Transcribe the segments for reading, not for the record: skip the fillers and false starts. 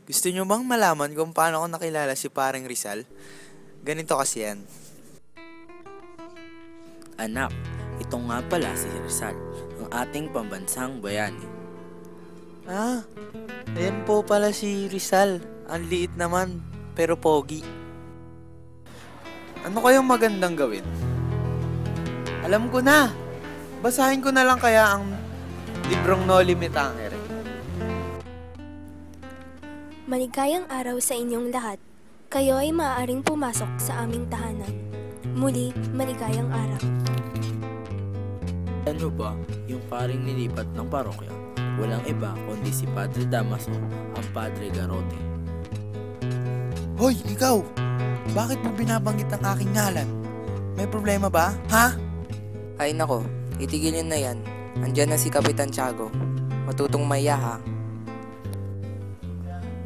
Gusto nyo bang malaman kung paano ko nakilala si paring Rizal? Ganito kasi yan. Anak, ito nga pala si Rizal, ang ating pambansang bayani. Ah, ayan po pala si Rizal. Ang liit naman, pero pogi. Ano kayang magandang gawin? Alam ko na. Basahin ko na lang kaya ang librong No Limit Angere. Maligayang araw sa inyong lahat. Kayo ay maaaring pumasok sa aming tahanan. Muli, maligayang araw. Ano ba yung paring nilipat ng parokya? Walang iba kundi si Padre Damaso, ang Padre Garote. Hoy, ikaw! Bakit mo binabanggit ang aking ngalan? May problema ba? Ha? Ay nako, itigilin na yan. Andyan na si Kapitan Tiago. Matutong maya ha.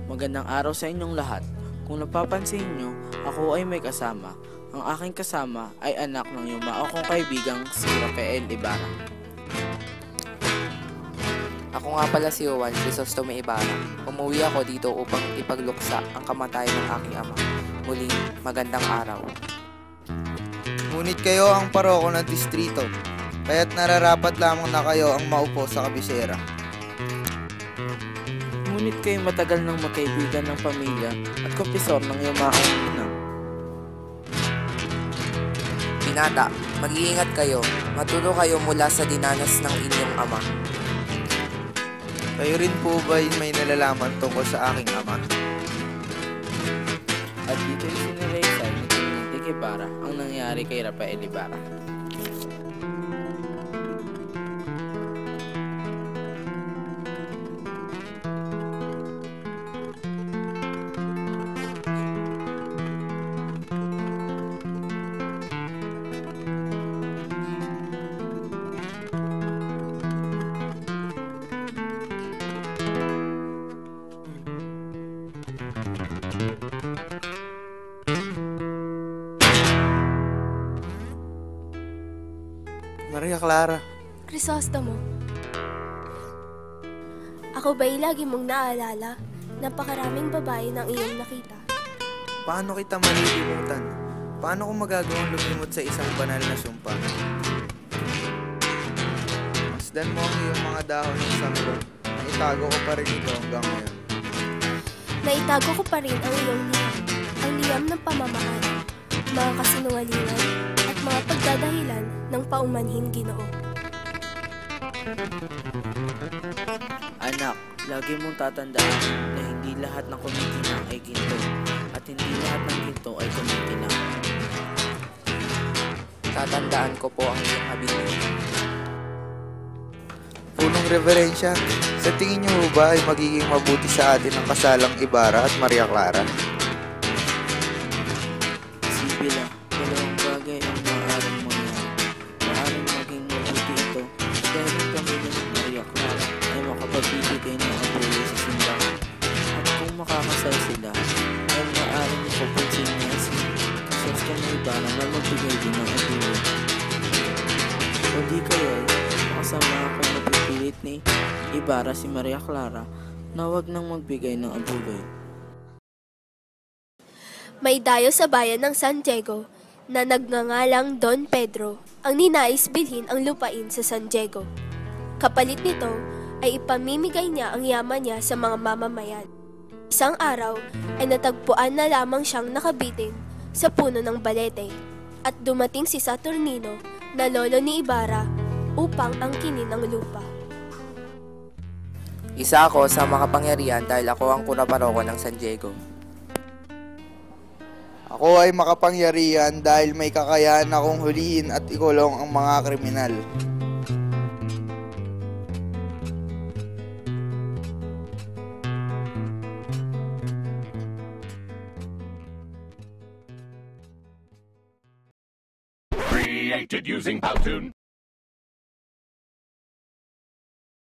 Magandang araw sa inyong lahat. Kung napapansin nyo, ako ay may kasama. Ang aking kasama ay anak ng yumao kong kaibigang si Rafael Ibarra. Ako nga pala si Juan Crisostomo Ibarra. Umuwi ako dito upang ipagluksa ang kamatayan ng aking ama. Muling magandang araw. Ngunit kayo ang paroko ng distrito, kaya't nararapat lamang na kayo ang maupo sa kabisera. Ngunit kayo matagal nang magkaibigan ng pamilya at kumpisor ng yumaong inang. Binata, mag-iingat kayo. Matuto kayo mula sa dinanas ng inyong ama. Kayo rin po ba may nalalaman tungkol sa aking ama? At dito yung siniraysay ni Teniente Guevara ang nangyari kay Rafael Ibarra. Maria Clara. Crisostomo, ako ba'y lagi mong naalala? Napakaraming babae ng iyong nakita. Paano kita malilimutan? Paano ko magagawang lumimot sa isang banal na sumpa? Masdan mo ang iyong mga dahon ng sanggo. Naitago ko pa rin ito hanggang ngayon. Naitago ko pa rin ang iyong liham. Ang liham ng pamamahal, mga kasinungalingan, at mga pagdadahilan ng paumanhin Ginoo. Anak, lagi mong tatandaan na hindi lahat ng kumikinang ay ginto at hindi lahat ng ginto ay kumikinang. Tatandaan ko po ang inyong habilin. Punong reverensya, sa tingin niyo ba ay magiging mabuti sa atin ang kasalang Ibarra at Maria Clara? Sibila, dalawang bagay ang maaaring mangyari. Maaaring maging mabuti ito dahil ang pamilya ng Maria Clara ay makapagbibigay ng abuloy sa simbahan. At kung makakasal sila, ay maaaring mapapansin niya si Crisostomo Ibarra na magbigay din ng abuloy. O di kaya, makasama akong napipilit ni Ibarra si Maria Clara na wag nang magbigay ng abuloy. May dayo sa bayan ng San Diego na nagngangalang Don Pedro ang ninais bilhin ang lupain sa San Diego. Kapalit nito ay ipamimigay niya ang yaman niya sa mga mamamayan. Isang araw ay natagpuan na lamang siyang nakabitin sa puno ng balete at dumating si Saturnino na lolo ni Ibarra upang angkinin ang lupa. Isa ako sa makapangyarihan dahil ako ang kuna-paroko ng San Diego. Ako ay makapangyarihan dahil may kakayahan akong hulihin at ikulong ang mga kriminal. Created using Powtoon.